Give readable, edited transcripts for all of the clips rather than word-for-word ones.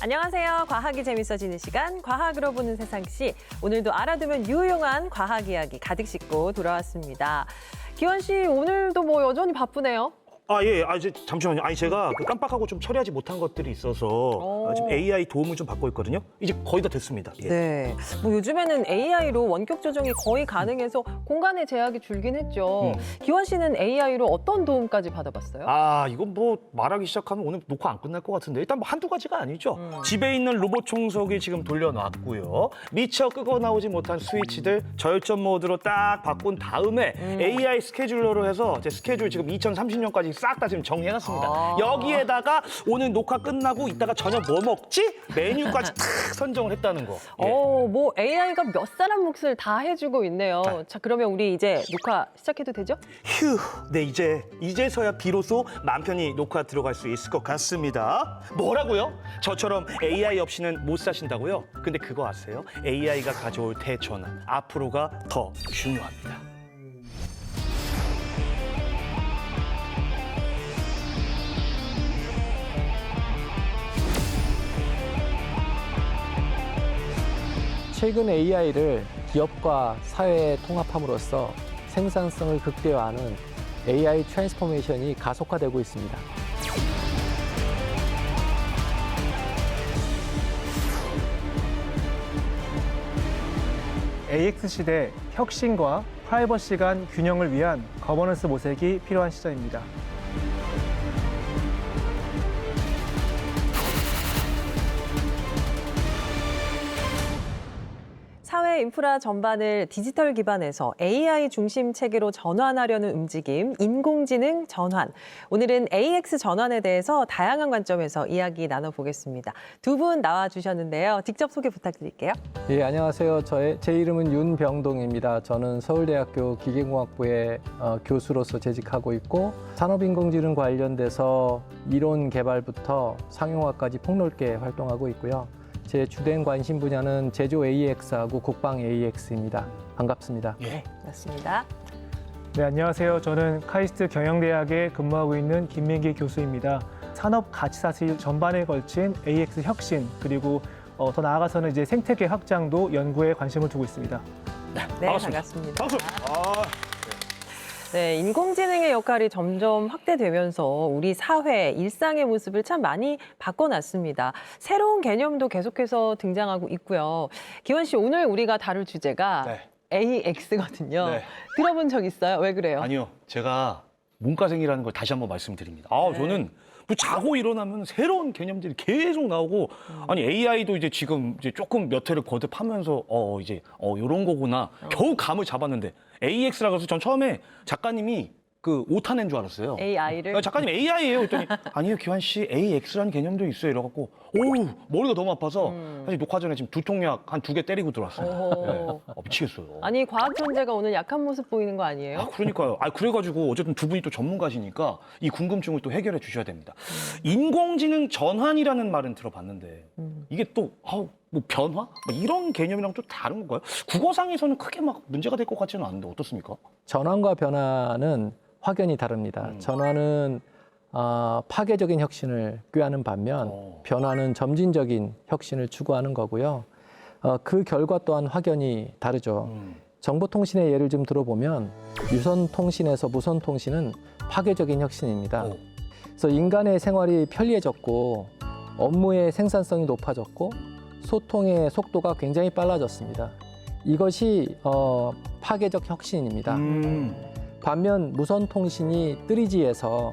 안녕하세요. 과학이 재밌어지는 시간, 과학으로 보는 세상시. 오늘도 알아두면 유용한 과학 이야기 가득 싣고 돌아왔습니다. 기원 씨, 오늘도 여전히 바쁘네요. 예. 잠시만요. 제가 깜빡하고 좀 처리하지 못한 것들이 있어서 지금 AI 도움을 좀 받고 있거든요. 이제 거의 다 됐습니다. 예. 네. 요즘에는 AI로 원격 조정이 거의 가능해서 공간의 제약이 줄긴 했죠. 기원 씨는 AI로 어떤 도움까지 받아봤어요? 이건 말하기 시작하면 오늘 녹화 안 끝날 것 같은데 일단 한두 가지가 아니죠. 집에 있는 로봇 청소기 지금 돌려놨고요. 미처 끄고 나오지 못한 스위치들 절전 모드로 딱 바꾼 다음에 AI 스케줄러로 해서 제 스케줄 지금 2030년까지 싹 다 지금 정리해놨습니다. 여기에다가 오늘 녹화 끝나고 이따가 저녁 뭐 먹지? 메뉴까지 탁 선정을 했다는 거. 예. AI가 몇 사람 몫을 다 해주고 있네요. 자, 그러면 우리 이제 녹화 시작해도 되죠? 휴, 네 이제서야 비로소 맘 편히 녹화 들어갈 수 있을 것 같습니다. 뭐라고요? 저처럼 AI 없이는 못 사신다고요? 근데 그거 아세요? AI가 가져올 대전환, 앞으로가 더 중요합니다. 최근 AI를 기업과 사회에 통합함으로써 생산성을 극대화하는 AI 트랜스포메이션이 가속화되고 있습니다. AX 시대 혁신과 프라이버시 간 균형을 위한 거버넌스 모색이 필요한 시점입니다. 사회 인프라 전반을 디지털 기반에서 AI 중심 체계로 전환하려는 움직임, 인공지능 전환. 오늘은 AX 전환에 대해서 다양한 관점에서 이야기 나눠보겠습니다. 두 분 나와주셨는데요. 직접 소개 부탁드릴게요. 예, 안녕하세요. 제 이름은 윤병동입니다. 저는 서울대학교 기계공학부의 교수로서 재직하고 있고 산업인공지능 관련돼서 이론 개발부터 상용화까지 폭넓게 활동하고 있고요. 제 주된 관심 분야는 제조 AX하고 국방 AX입니다. 반갑습니다. 네, 맞습니다. 네, 안녕하세요. 저는 카이스트 경영대학에 근무하고 있는 김민기 교수입니다. 산업 가치사슬 전반에 걸친 AX 혁신, 그리고 더 나아가서는 이제 생태계 확장도 연구에 관심을 두고 있습니다. 네, 반갑습니다. 박수. 네, 인공지능의 역할이 점점 확대되면서 우리 사회, 일상의 모습을 참 많이 바꿔놨습니다. 새로운 개념도 계속해서 등장하고 있고요. 기원 씨, 오늘 우리가 다룰 주제가 AX거든요. 네. 들어본 적 있어요? 왜 그래요? 아니요, 제가 문과생이라는 걸 다시 한번 말씀드립니다. 저는 자고 일어나면 새로운 개념들이 계속 나오고 AI도 이제 지금 이제 조금 몇 회를 거듭하면서 이런 거구나 겨우 감을 잡았는데 AX라고 해서 전 처음에 작가님이 그 오타낸 줄 알았어요. AI를? 작가님 AI예요. 그랬더니 아니요, 기환 씨 AX라는 개념도 있어요. 이래갖고 머리가 너무 아파서 사실 녹화 전에 지금 두통약 한 2개 때리고 들어왔어요. 네. 미치겠어요. 아니, 과학 존재가 오늘 약한 모습 보이는 거 아니에요? 그러니까요. 그래가지고 어쨌든 두 분이 또 전문가시니까 이 궁금증을 또 해결해 주셔야 됩니다. 인공지능 전환이라는 말은 들어봤는데 이게 또 변화? 이런 개념이랑 좀 다른 건가요? 국어상에서는 크게 문제가 될 것 같지는 않은데 어떻습니까? 전환과 변화는 확연히 다릅니다. 전환은 파괴적인 혁신을 꾀하는 반면 변화는 점진적인 혁신을 추구하는 거고요. 그 결과 또한 확연히 다르죠. 정보통신의 예를 좀 들어보면 유선통신에서 무선통신은 파괴적인 혁신입니다. 그래서 인간의 생활이 편리해졌고 업무의 생산성이 높아졌고 소통의 속도가 굉장히 빨라졌습니다. 이것이 파괴적 혁신입니다. 반면 무선통신이 3G에서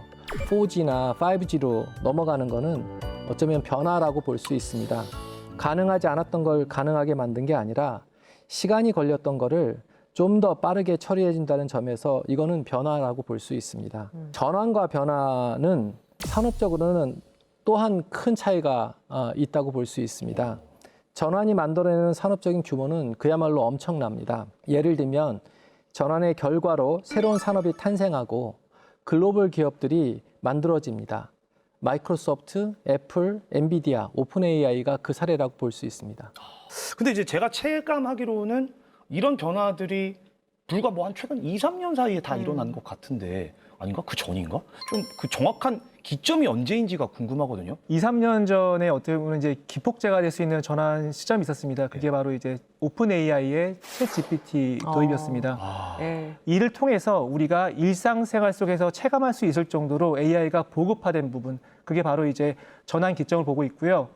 4G나 5G로 넘어가는 것은 어쩌면 변화라고 볼 수 있습니다. 가능하지 않았던 걸 가능하게 만든 게 아니라 시간이 걸렸던 거를 좀 더 빠르게 처리해 준다는 점에서 이거는 변화라고 볼 수 있습니다. 전환과 변화는 산업적으로는 또한 큰 차이가 있다고 볼 수 있습니다. 전환이 만들어내는 산업적인 규모는 그야말로 엄청납니다. 예를 들면 전환의 결과로 새로운 산업이 탄생하고 글로벌 기업들이 만들어집니다. 마이크로소프트, 애플, 엔비디아, 오픈 AI가 그 사례라고 볼 수 있습니다. 근데 이제 제가 체감하기로는 이런 변화들이 불과 한 최근 2, 3년 사이에 다 일어난 것 같은데 아닌가? 그 전인가? 좀 그 정확한 기점이 언제인지가 궁금하거든요. 2, 3년 전에 어떻게 보면 이제 기폭제가 될 수 있는 전환 시점이 있었습니다. 그게 바로 이제 오픈 AI의 챗 GPT 도입이었습니다. 네. 이를 통해서 우리가 일상생활 속에서 체감할 수 있을 정도로 AI가 보급화된 부분, 그게 바로 이제 전환 기점을 보고 있고요.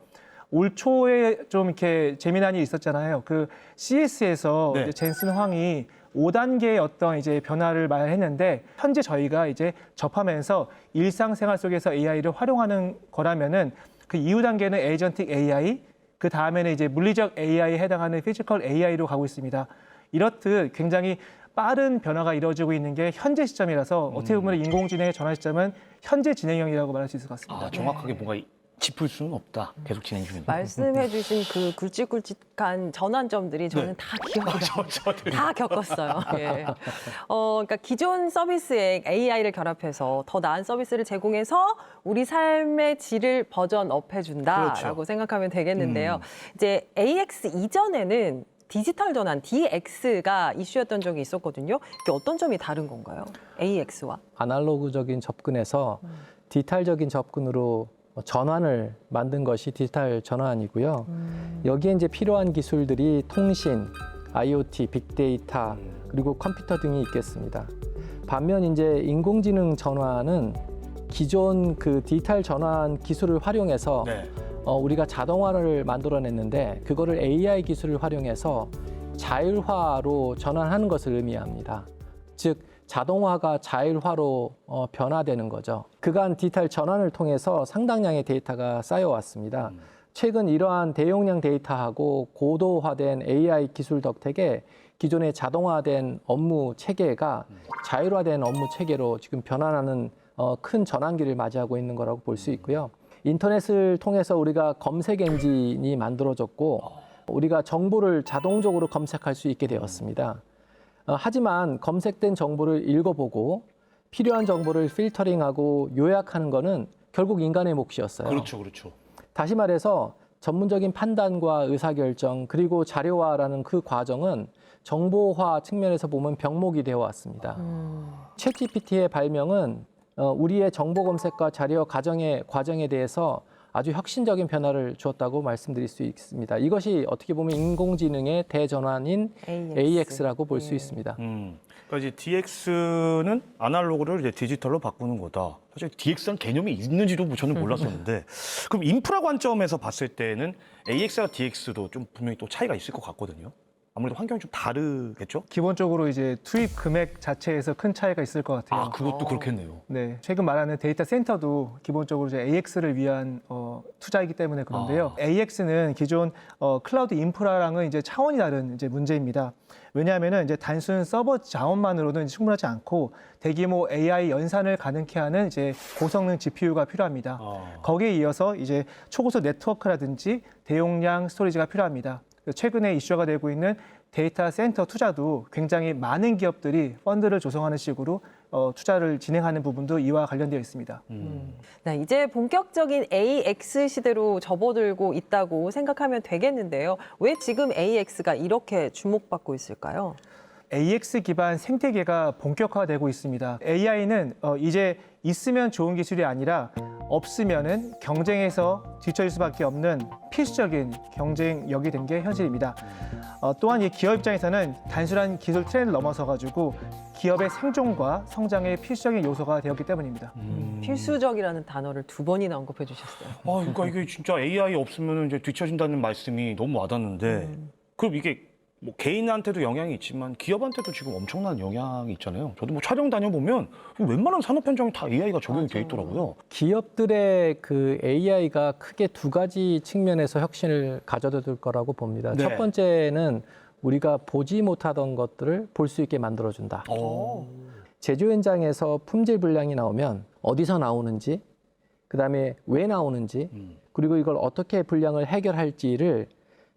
올 초에 좀 이렇게 재미난 일이 있었잖아요. 그 CS에서 네. 젠슨 황이 5단계의 어떤 이제 변화를 말했는데 현재 저희가 이제 접하면서 일상생활 속에서 AI를 활용하는 거라면은 그 이후 단계는 에이전틱 AI, 그 다음에는 이제 물리적 AI에 해당하는 피지컬 AI로 가고 있습니다. 이렇듯 굉장히 빠른 변화가 이루어지고 있는 게 현재 시점이라서 어떻게 보면 인공지능의 전환 시점은 현재 진행형이라고 말할 수 있을 것 같습니다. 정확하게 뭔가 짚을 수는 없다. 계속 진행 중인데. 말씀해주신 그 굵직굵직한 전환점들이 저는 다 기억이 나요. 다 겪었어요. 예. 그러니까 기존 서비스에 AI를 결합해서 더 나은 서비스를 제공해서 우리 삶의 질을 버전업 해준다라고 그렇죠. 생각하면 되겠는데요. 이제 AX 이전에는 디지털 전환, DX가 이슈였던 적이 있었거든요. 이게 어떤 점이 다른 건가요? AX와? 아날로그적인 접근에서 디지털적인 접근으로 전환을 만든 것이 디지털 전환이고요. 여기에 이제 필요한 기술들이 통신, IoT, 빅데이터, 그리고 컴퓨터 등이 있겠습니다. 반면 이제 인공지능 전환은 기존 그 디지털 전환 기술을 활용해서 네. 우리가 자동화를 만들어냈는데 그거를 AI 기술을 활용해서 자율화로 전환하는 것을 의미합니다. 즉 자동화가 자율화로 변화되는 거죠. 그간 디지털 전환을 통해서 상당량의 데이터가 쌓여왔습니다. 최근 이러한 대용량 데이터하고 고도화된 AI 기술 덕택에 기존의 자동화된 업무 체계가 자율화된 업무 체계로 지금 변환하는 큰 전환기를 맞이하고 있는 거라고 볼 수 있고요. 인터넷을 통해서 우리가 검색 엔진이 만들어졌고 우리가 정보를 자동적으로 검색할 수 있게 되었습니다. 하지만 검색된 정보를 읽어보고 필요한 정보를 필터링하고 요약하는 거는 결국 인간의 몫이었어요. 그렇죠, 그렇죠. 다시 다시 말해서 전문적인 판단과 의사결정 그리고 자료화라는 그 과정은 정보화 측면에서 보면 병목이 되어 왔습니다. 챗GPT의 발명은 우리의 정보 검색과 자료 과정에 대해서 아주 혁신적인 변화를 주었다고 말씀드릴 수 있습니다. 이것이 어떻게 보면 인공지능의 대전환인 AX라고 볼 수 있습니다. 그러니까 이제 DX는 아날로그를 이제 디지털로 바꾸는 거다. 사실 DX라는 개념이 있는지도 저는 몰랐었는데 그럼 인프라 관점에서 봤을 때는 AX와 DX도 좀 분명히 또 차이가 있을 것 같거든요. 아무래도 환경이 좀 다르겠죠? 기본적으로 이제 투입 금액 자체에서 큰 차이가 있을 것 같아요. 그것도 그렇겠네요. 네, 최근 말하는 데이터 센터도 기본적으로 이제 AX를 위한 투자이기 때문에 그런데요. AX는 기존 클라우드 인프라랑은 이제 차원이 다른 이제 문제입니다. 왜냐하면은 이제 단순 서버 자원만으로는 충분하지 않고 대규모 AI 연산을 가능케 하는 이제 고성능 GPU가 필요합니다. 거기에 이어서 이제 초고속 네트워크라든지 대용량 스토리지가 필요합니다. 최근에 이슈가 되고 있는 데이터 센터 투자도 굉장히 많은 기업들이 펀드를 조성하는 식으로 투자를 진행하는 부분도 이와 관련되어 있습니다. 네, 이제 본격적인 AX 시대로 접어들고 있다고 생각하면 되겠는데요. 왜 지금 AX가 이렇게 주목받고 있을까요? AX 기반 생태계가 본격화되고 있습니다. AI는 이제 있으면 좋은 기술이 아니라 없으면은 경쟁에서 뒤처질 수밖에 없는 필수적인 경쟁력이 된 게 현실입니다. 또한 이 기업 입장에서는 단순한 기술 트렌드를 넘어서 가지고 기업의 생존과 성장의 필수적인 요소가 되었기 때문입니다. 필수적이라는 단어를 2번이나 언급해 주셨어요. 그러니까 이게 진짜 AI 없으면 이제 뒤처진다는 말씀이 너무 와닿는데 그럼 이게 뭐 개인한테도 영향이 있지만 기업한테도 지금 엄청난 영향이 있잖아요. 저도 뭐 촬영 다녀보면 웬만한 산업 현장에 다 AI가 적용이 돼 있더라고요. 기업들의 그 AI가 크게 2가지 측면에서 혁신을 가져다 줄 거라고 봅니다. 네. 첫 번째는 우리가 보지 못하던 것들을 볼 수 있게 만들어준다. 제조 현장에서 품질 불량이 나오면 어디서 나오는지, 그다음에 왜 나오는지, 그리고 이걸 어떻게 불량을 해결할지를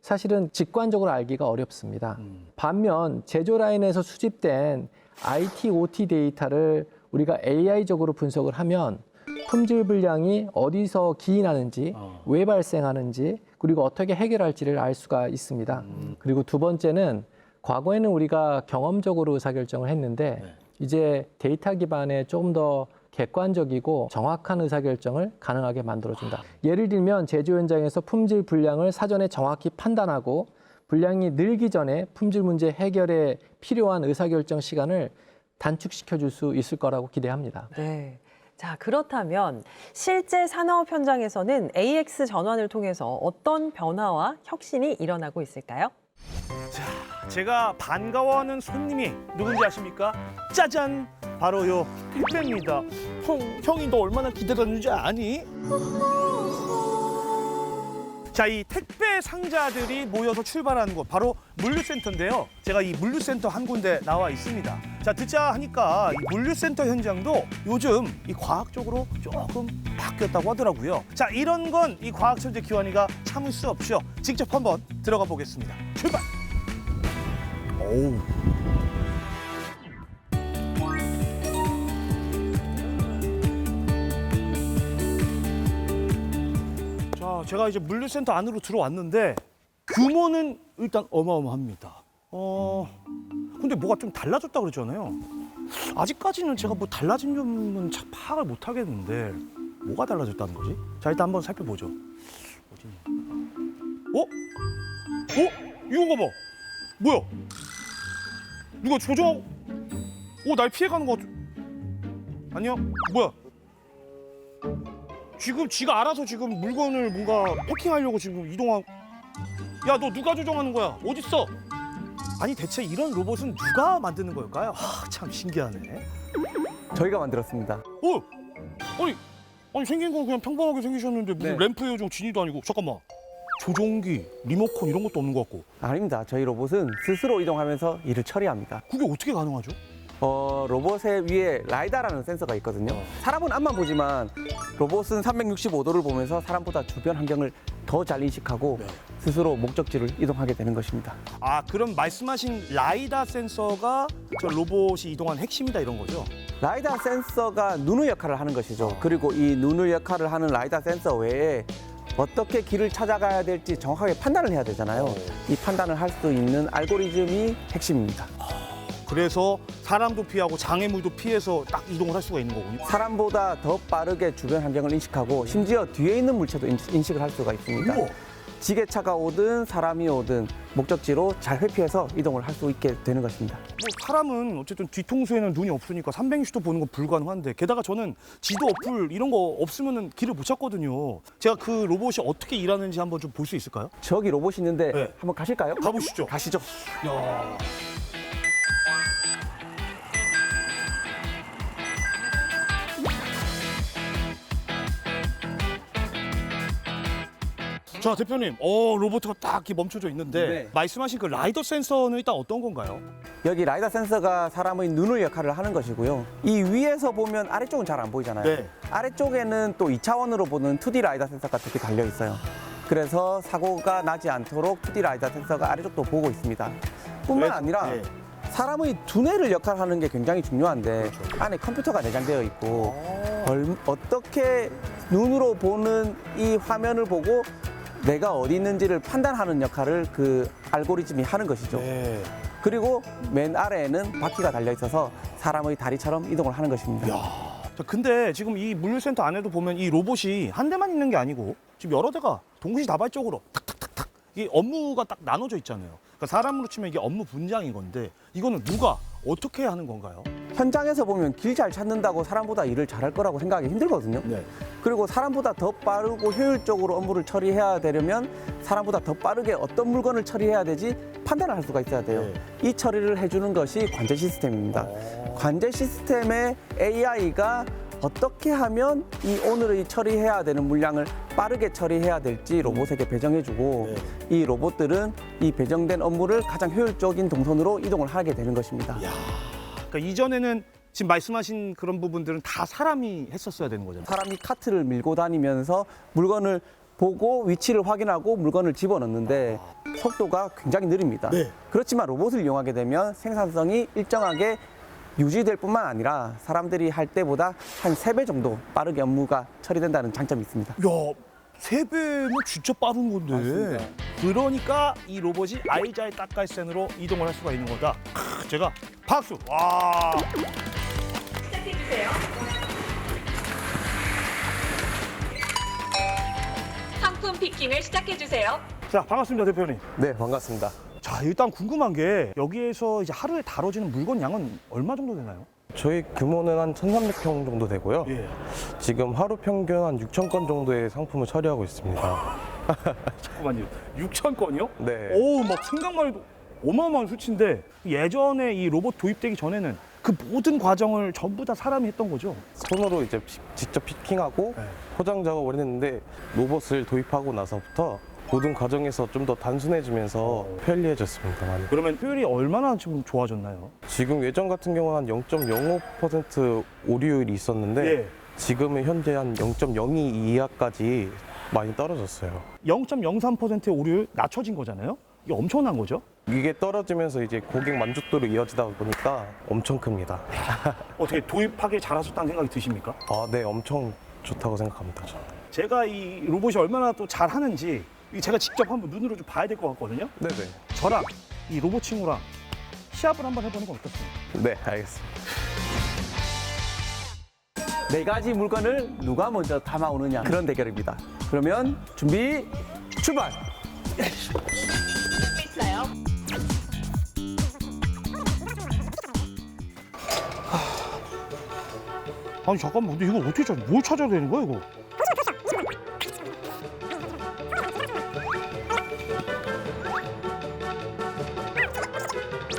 사실은 직관적으로 알기가 어렵습니다. 반면 제조 라인에서 수집된 IT, OT 데이터를 우리가 AI적으로 분석을 하면 품질 불량이 어디서 기인하는지, 왜 발생하는지, 그리고 어떻게 해결할지를 알 수가 있습니다. 그리고 두 번째는 과거에는 우리가 경험적으로 의사결정을 했는데 이제 데이터 기반의 조금 더 객관적이고 정확한 의사결정을 가능하게 만들어준다. 예를 들면 제조 현장에서 품질 불량을 사전에 정확히 판단하고 불량이 늘기 전에 품질 문제 해결에 필요한 의사결정 시간을 단축시켜줄 수 있을 거라고 기대합니다. 네. 자, 그렇다면 실제 산업 현장에서는 AX 전환을 통해서 어떤 변화와 혁신이 일어나고 있을까요? 제가 반가워하는 손님이 누군지 아십니까? 짜잔! 바로 요 택배입니다. 형이 너 얼마나 기다렸는지 아니? 자, 이 택배 상자들이 모여서 출발하는 곳 바로 물류센터인데요. 제가 이 물류센터 한 군데 나와 있습니다. 자, 듣자 하니까 이 물류센터 현장도 요즘 이 과학적으로 조금 바뀌었다고 하더라고요. 자, 이런 건 이 과학천재 기환이가 참을 수 없죠. 직접 한번 들어가 보겠습니다. 출발! 오우. 자, 제가 이제 물류센터 안으로 들어왔는데 규모는 일단 어마어마합니다. 근데 뭐가 좀 달라졌다 그랬잖아요. 아직까지는 제가 뭐 달라진 점은 참 파악을 못 하겠는데 뭐가 달라졌다는 거지? 자, 일단 한번 살펴보죠. 어디니? 이거 봐. 뭐야? 누가 조종하고? 날 피해가는 거 같아. 아니야? 뭐야? 지금 지가 알아서 지금 물건을 뭔가 패킹하려고 지금 이동한. 야, 너 누가 조종하는 거야? 어딨어? 아니, 대체 이런 로봇은 누가 만드는 걸까요? 참 신기하네. 저희가 만들었습니다. 아니 생긴 건 그냥 평범하게 생기셨는데 무슨 네. 램프 요정 지니도 아니고. 잠깐만. 조종기, 리모컨 이런 것도 없는 것 같고. 아닙니다. 저희 로봇은 스스로 이동하면서 일을 처리합니다. 그게 어떻게 가능하죠? 로봇의 위에 라이다라는 센서가 있거든요. 사람은 앞만 보지만 로봇은 365도를 보면서 사람보다 주변 환경을 더 잘 인식하고 네. 스스로 목적지를 이동하게 되는 것입니다. 아, 그럼 말씀하신 라이다 센서가 저 로봇이 이동한 핵심이다 이런 거죠? 라이다 센서가 눈의 역할을 하는 것이죠. 그리고 이 눈의 역할을 하는 라이다 센서 외에 어떻게 길을 찾아가야 될지 정확하게 판단을 해야 되잖아요. 이 판단을 할 수 있는 알고리즘이 핵심입니다. 그래서 사람도 피하고 장애물도 피해서 딱 이동을 할 수가 있는 거군요. 사람보다 더 빠르게 주변 환경을 인식하고 심지어 뒤에 있는 물체도 인식을 할 수가 있습니다. 우와. 지게차가 오든 사람이 오든 목적지로 잘 회피해서 이동을 할 수 있게 되는 것입니다. 뭐 사람은 어쨌든 뒤통수에는 눈이 없으니까 360도 보는 건 불가능한데, 게다가 저는 지도 어플 이런 거 없으면 길을 못 찾거든요. 제가 그 로봇이 어떻게 일하는지 한번 좀 볼 수 있을까요? 저기 로봇이 있는데 네. 한번 가실까요? 가보시죠. 가시죠. 야. 자, 대표님, 로봇가 딱 이렇게 멈춰져 있는데 네. 말씀하신 그 라이더 센서는 일단 어떤 건가요? 여기 라이다 센서가 사람의 눈의 역할을 하는 것이고요. 이 위에서 보면 아래쪽은 잘 안 보이잖아요. 네. 아래쪽에는 또 2차원으로 보는 2D 라이다 센서가 이렇게 달려 있어요. 그래서 사고가 나지 않도록 2D 라이다 센서가 아래쪽도 보고 있습니다. 뿐만 아니라 네. 사람의 두뇌를 역할하는 게 굉장히 중요한데 안에 컴퓨터가 내장되어 있고 어떻게 눈으로 보는 이 화면을 보고 내가 어디 있는지를 판단하는 역할을 그 알고리즘이 하는 것이죠. 네. 그리고 맨 아래에는 바퀴가 달려 있어서 사람의 다리처럼 이동을 하는 것입니다. 자, 근데 지금 이 물류센터 안에도 보면 이 로봇이 한 대만 있는 게 아니고 지금 여러 대가 동시다발적으로 탁탁탁탁 이 업무가 딱 나눠져 있잖아요. 그러니까 사람으로 치면 이게 업무 분장인 건데 이거는 누가 어떻게 하는 건가요? 현장에서 보면 길 잘 찾는다고 사람보다 일을 잘할 거라고 생각하기 힘들거든요. 네. 그리고 사람보다 더 빠르고 효율적으로 업무를 처리해야 되려면 사람보다 더 빠르게 어떤 물건을 처리해야 되지 판단을 할 수가 있어야 돼요. 이 처리를 해주는 것이 관제 시스템입니다. 관제 시스템의 AI가 어떻게 하면 이 오늘의 처리해야 되는 물량을 빠르게 처리해야 될지 로봇에게 배정해주고 이 로봇들은 이 배정된 업무를 가장 효율적인 동선으로 이동을 하게 되는 것입니다. 그러니까 이전에는 지금 말씀하신 그런 부분들은 다 사람이 했었어야 되는 거잖아요. 사람이 카트를 밀고 다니면서 물건을 보고 위치를 확인하고 물건을 집어넣는데 속도가 굉장히 느립니다. 네. 그렇지만 로봇을 이용하게 되면 생산성이 일정하게 유지될 뿐만 아니라 사람들이 할 때보다 한 3배 정도 빠르게 업무가 처리된다는 장점이 있습니다. 야, 3배면 진짜 빠른 건데. 맞습니다. 그러니까 이 로봇이 아이자의 딱갈센으로 이동을 할 수가 있는 거다. 제가 박수. 와. 상품 피킹을 시작해주세요. 자, 반갑습니다, 대표님. 네, 반갑습니다. 자, 일단 궁금한 게 여기에서 이제 하루에 다뤄지는 물건 양은 얼마 정도 되나요? 저희 규모는 한 1,300평 정도 되고요. 예. 지금 하루 평균 한 6,000건 정도의 상품을 처리하고 있습니다. 잠깐만요. 6천 건이요? 네. 오, 막 생각만 해도 어마어마한 수치인데 예전에 이 로봇 도입되기 전에는 그 모든 과정을 전부 다 사람이 했던 거죠? 손으로 이제 직접 피킹하고 네. 포장 작업을 했는데 로봇을 도입하고 나서부터 모든 과정에서 좀 더 단순해지면서 편리해졌습니다. 많이. 그러면 효율이 얼마나 지금 좋아졌나요? 지금 예전 같은 경우는 한 0.05% 오류율이 있었는데 예. 지금은 현재 한 0.02 이하까지 많이 떨어졌어요. 0.03%의 오류율 낮춰진 거잖아요? 이게 엄청난 거죠? 이게 떨어지면서 이제 고객 만족도로 이어지다 보니까 엄청 큽니다. 어떻게 도입하기 잘하셨다는 생각이 드십니까? 아, 네, 엄청 좋다고 생각합니다. 저는. 제가 이 로봇이 얼마나 또 잘하는지 제가 직접 한번 눈으로 좀 봐야 될 것 같거든요. 네네. 저랑 이 로봇 친구랑 시합을 한번 해보는 건 어떻습니까? 네, 알겠습니다. 네 가지 물건을 누가 먼저 담아오느냐 그런 대결입니다. 그러면 준비 출발. 있어요. 아니 잠깐만, 근데 이걸 어떻게 찾아? 뭘 찾아야 되는 거야 이거?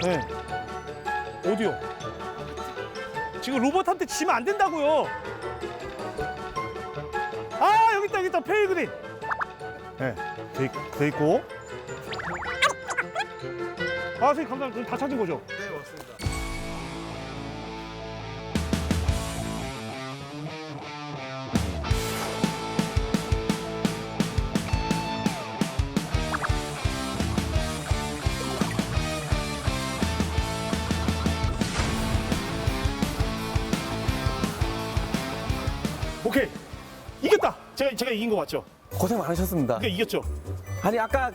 네. 어디요? 지금 로봇한테 지면 안 된다고요. 아, 여기 있다 페이그린. 네, 돼 있고. 아, 선생님 감사합니다. 다 찾은 거죠? 네, 맞습니다. 오케이, 이겼다. 제가 이긴 거 맞죠? 고생 많으셨습니다. 그러니까 이겼죠. 아니 아까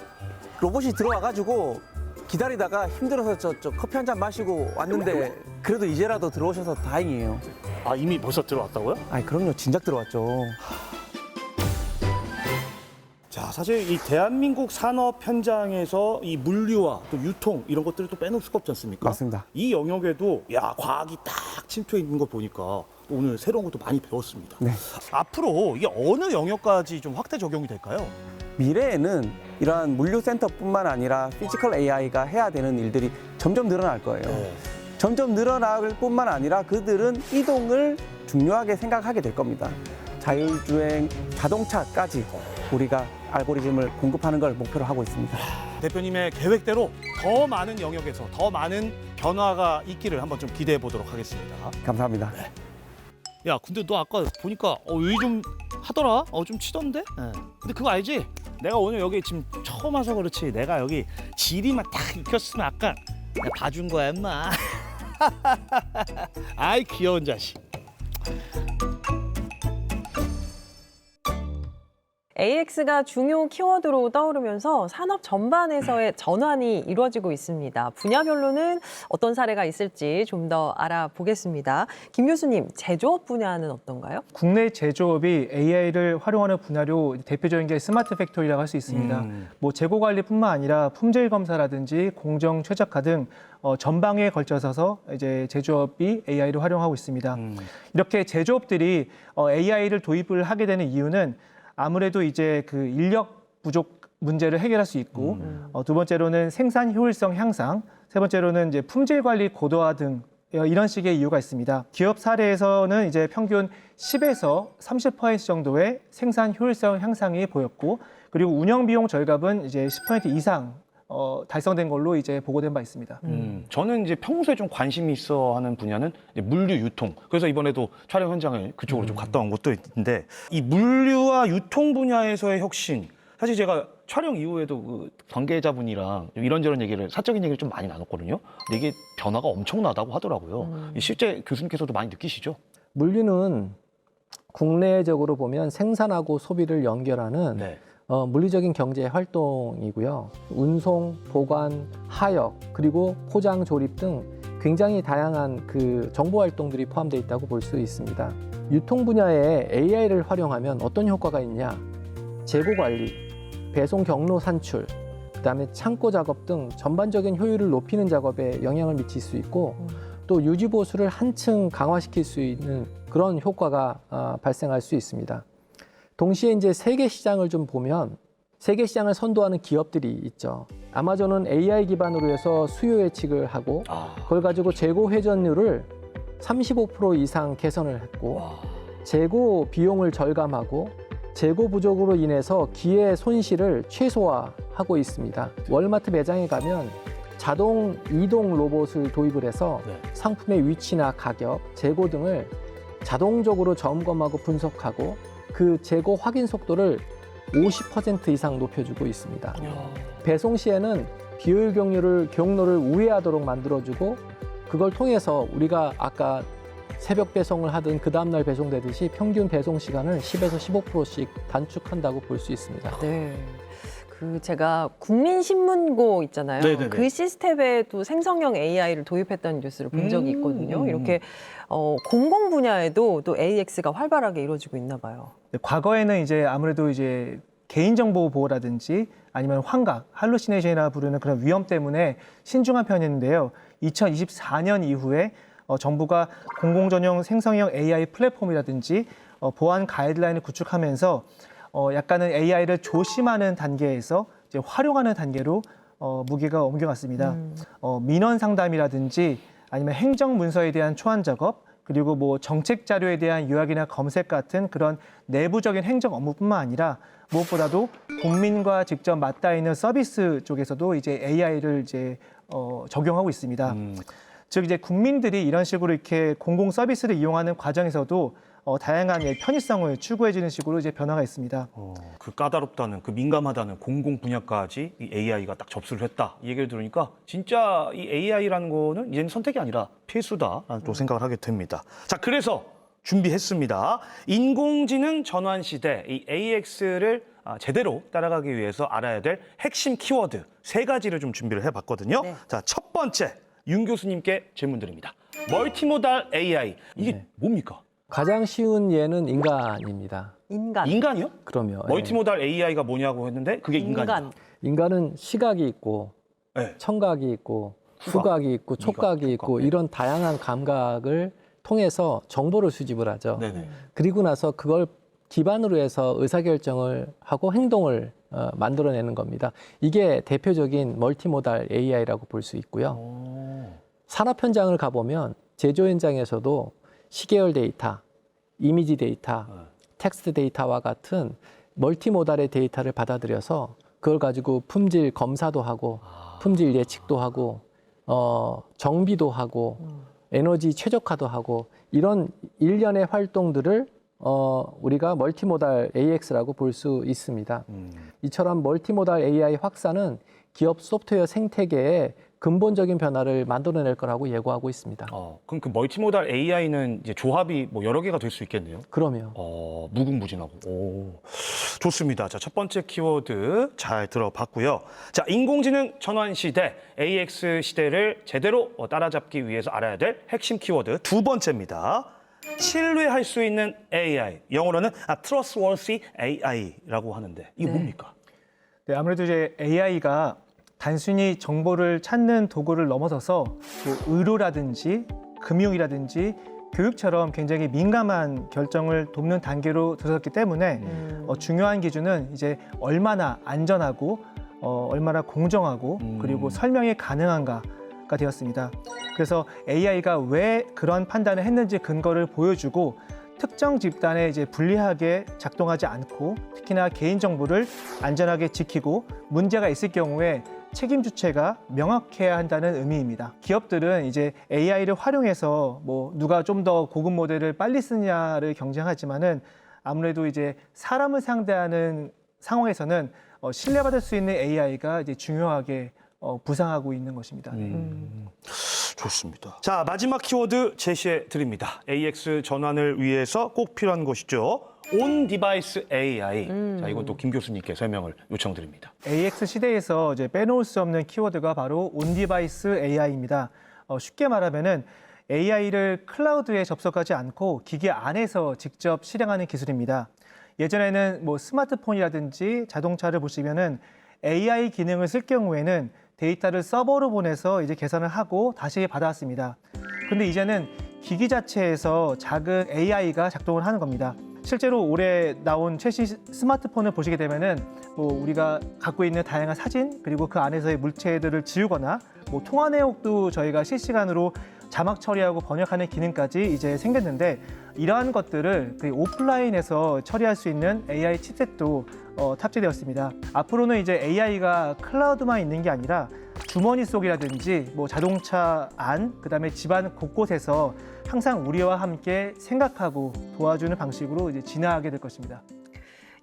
로봇이 들어와가지고 기다리다가 힘들어서 저 커피 한 잔 마시고 왔는데 그래도 이제라도 들어오셔서 다행이에요. 아, 이미 벌써 들어왔다고요? 아니 그럼요, 진작 들어왔죠. 자, 사실 이 대한민국 산업 현장에서 이 물류와 또 유통 이런 것들을 또 빼놓을 수가 없지 않습니까? 맞습니다. 이 영역에도 과학이 딱 침투해 있는 거 보니까 오늘 새로운 것도 많이 배웠습니다. 네. 앞으로 이게 어느 영역까지 좀 확대 적용이 될까요? 미래에는 이러한 물류센터뿐만 아니라 피지컬 AI가 해야 되는 일들이 점점 늘어날 거예요. 점점 늘어날 뿐만 아니라 그들은 이동을 중요하게 생각하게 될 겁니다. 자율주행 자동차까지 우리가 알고리즘을 공급하는 걸 목표로 하고 있습니다. 대표님의 계획대로 더 많은 영역에서 더 많은 변화가 있기를 한번 좀 기대해 보도록 하겠습니다. 감사합니다. 야, 근데 너 아까 보니까 의 좀 하더라? 좀 치던데? 근데 그거 알지? 내가 오늘 여기 지금 처음 와서 그렇지 내가 여기 지리만 딱 익혔으면 아까 내가 봐준 거야, 임마. 아이, 귀여운 자식. AX가 중요 키워드로 떠오르면서 산업 전반에서의 전환이 이루어지고 있습니다. 분야별로는 어떤 사례가 있을지 좀 더 알아보겠습니다. 김 교수님, 제조업 분야는 어떤가요? 국내 제조업이 AI를 활용하는 분야로 대표적인 게 스마트 팩토리라고 할 수 있습니다. 뭐 재고 관리뿐만 아니라 품질 검사라든지 공정 최적화 등 전방에 걸쳐서 이제 제조업이 AI를 활용하고 있습니다. 이렇게 제조업들이 AI를 도입을 하게 되는 이유는 아무래도 이제 그 인력 부족 문제를 해결할 수 있고 두 번째로는 생산 효율성 향상, 세 번째로는 이제 품질 관리 고도화 등 이런 식의 이유가 있습니다. 기업 사례에서는 이제 평균 10에서 30% 정도의 생산 효율성 향상이 보였고, 그리고 운영 비용 절감은 이제 10% 이상 달성된 걸로 이제 보고된 바 있습니다. 저는 이제 평소에 좀 관심이 있어 하는 분야는 이제 물류 유통. 그래서 이번에도 촬영 현장을 그쪽으로 좀 갔다 온 것도 있는데, 이 물류와 유통 분야에서의 혁신. 사실 제가 촬영 이후에도 그 관계자분이랑 이런저런 얘기를, 사적인 얘기를 좀 많이 나눴거든요. 근데 이게 변화가 엄청나다고 하더라고요. 실제 교수님께서도 많이 느끼시죠? 물류는 국내적으로 보면 생산하고 소비를 연결하는 네. 물리적인 경제 활동이고요. 운송, 보관, 하역, 그리고 포장, 조립 등 굉장히 다양한 그 정보 활동들이 포함되어 있다고 볼 수 있습니다. 유통 분야에 AI를 활용하면 어떤 효과가 있냐? 재고 관리, 배송 경로 산출, 그다음에 창고 작업 등 전반적인 효율을 높이는 작업에 영향을 미칠 수 있고 또 유지 보수를 한층 강화시킬 수 있는 그런 효과가 발생할 수 있습니다. 동시에 이제 세계 시장을 좀 보면 세계 시장을 선도하는 기업들이 있죠. 아마존은 AI 기반으로 해서 수요 예측을 하고 그걸 가지고 재고 회전율을 35% 이상 개선을 했고 재고 비용을 절감하고 재고 부족으로 인해서 기회 손실을 최소화하고 있습니다. 월마트 매장에 가면 자동 이동 로봇을 도입을 해서 상품의 위치나 가격, 재고 등을 자동적으로 점검하고 분석하고 그 재고 확인 속도를 50% 이상 높여주고 있습니다. 배송 시에는 비효율 경로를 우회하도록 만들어주고 그걸 통해서 우리가 아까 새벽 배송을 하든 그 다음날 배송되듯이 평균 배송 시간을 10에서 15%씩 단축한다고 볼 수 있습니다. 네. 그 제가 국민신문고 있잖아요. 네네네. 그 시스템에도 생성형 AI를 도입했다는 뉴스를 본 적이 있거든요. 이렇게 공공 분야에도 또 AX가 활발하게 이루어지고 있나 봐요. 네, 과거에는 이제 아무래도 이제 개인정보 보호라든지 아니면 환각, 할루시네이션이라 부르는 그런 위험 때문에 신중한 편이었는데요. 2024년 이후에 정부가 공공전용 생성형 AI 플랫폼이라든지 보안 가이드라인을 구축하면서 약간은 AI를 조심하는 단계에서 이제 활용하는 단계로 무게가 옮겨갔습니다. 민원 상담이라든지 아니면 행정 문서에 대한 초안 작업, 그리고 뭐 정책 자료에 대한 요약이나 검색 같은 그런 내부적인 행정 업무뿐만 아니라 무엇보다도 국민과 직접 맞닿아 있는 서비스 쪽에서도 이제 AI를 이제 적용하고 있습니다. 즉 이제 국민들이 이런 식으로 이렇게 공공 서비스를 이용하는 과정에서도 다양한 편의성을 추구해주는 식으로 이제 변화가 있습니다. 그 까다롭다는, 그 민감하다는 공공 분야까지 이 AI가 딱 접수를 했다. 이 얘기를 들으니까 진짜 이 AI라는 거는 이제는 선택이 아니라 필수다라는 또 생각을 하게 됩니다. 자, 그래서 준비했습니다. 인공지능 전환 시대 이 AX를 제대로 따라가기 위해서 알아야 될 핵심 키워드 3가지를 좀 준비를 해봤거든요. 네. 자, 첫 번째 윤 교수님께 질문 드립니다. 멀티모달 AI 이게 뭡니까? 가장 쉬운 예는 인간입니다. 인간이요? 그럼요. 멀티모달 AI가 뭐냐고 했는데 그게 인간이다. 인간은 시각이 있고 네. 청각이 있고 후각이 있고 촉각이 있고 촉각. 이런 다양한 감각을 통해서 정보를 수집을 하죠. 네네. 그리고 나서 그걸 기반으로 해서 의사결정을 하고 행동을 만들어내는 겁니다. 이게 대표적인 멀티모달 AI라고 볼 수 있고요. 산업 현장을 가보면 제조 현장에서도 시계열 데이터, 이미지 데이터, 텍스트 데이터와 같은 멀티모달의 데이터를 받아들여서 그걸 가지고 품질 검사도 하고 품질 예측도 하고 정비도 하고 에너지 최적화도 하고 이런 일련의 활동들을 우리가 멀티모달 AX라고 볼 수 있습니다. 이처럼 멀티모달 AI 확산은 기업 소프트웨어 생태계에 근본적인 변화를 만들어낼 거라고 예고하고 있습니다. 그럼 그 멀티모달 AI는 이제 조합이 뭐 여러 개가 될 수 있겠네요. 그럼요. 무궁무진하고. 오, 좋습니다. 자, 첫 번째 키워드 잘 들어봤고요. 자, 인공지능 전환 시대, AX 시대를 제대로 따라잡기 위해서 알아야 될 핵심 키워드 두 번째입니다. 신뢰할 수 있는 AI, 영어로는 trustworthy AI라고 하는데 이게 뭡니까? 네, 아무래도 이제 AI가 단순히 정보를 찾는 도구를 넘어서서 뭐 의료라든지 금융이라든지 교육처럼 굉장히 민감한 결정을 돕는 단계로 들어섰기 때문에 중요한 기준은 이제 얼마나 안전하고 얼마나 공정하고 그리고 설명이 가능한가가 되었습니다. 그래서 AI가 왜 그런 판단을 했는지 근거를 보여주고 특정 집단에 이제 불리하게 작동하지 않고 특히나 개인정보를 안전하게 지키고 문제가 있을 경우에 책임 주체가 명확해야 한다는 의미입니다. 기업들은 이제 AI를 활용해서 뭐 누가 좀 더 고급 모델을 빨리 쓰냐를 경쟁하지만은 아무래도 이제 사람을 상대하는 상황에서는 신뢰받을 수 있는 AI가 이제 중요하게 부상하고 있는 것입니다. 좋습니다. 자, 마지막 키워드 제시해 드립니다. AX 전환을 위해서 꼭 필요한 것이죠. 온 디바이스 AI. 자, 이건 또 김 교수님께 설명을 요청드립니다. AX 시대에서 이제 빼놓을 수 없는 키워드가 바로 온 디바이스 AI입니다. 쉽게 말하면은 AI를 클라우드에 접속하지 않고 기계 안에서 직접 실행하는 기술입니다. 예전에는 뭐 스마트폰이라든지 자동차를 보시면은 AI 기능을 쓸 경우에는 데이터를 서버로 보내서 이제 계산을 하고 다시 받아왔습니다. 근데 이제는 기기 자체에서 작은 AI가 작동을 하는 겁니다. 실제로 올해 나온 최신 스마트폰을 보시게 되면은 뭐 우리가 갖고 있는 다양한 사진 그리고 그 안에서의 물체들을 지우거나 뭐 통화 내역도 저희가 실시간으로 자막 처리하고 번역하는 기능까지 이제 생겼는데 이러한 것들을 그 오프라인에서 처리할 수 있는 AI 칩셋도 탑재되었습니다. 앞으로는 이제 AI가 클라우드만 있는 게 아니라 주머니 속이라든지 뭐 자동차 안, 그다음에 집안 곳곳에서 항상 우리와 함께 생각하고 도와주는 방식으로 이제 진화하게 될 것입니다.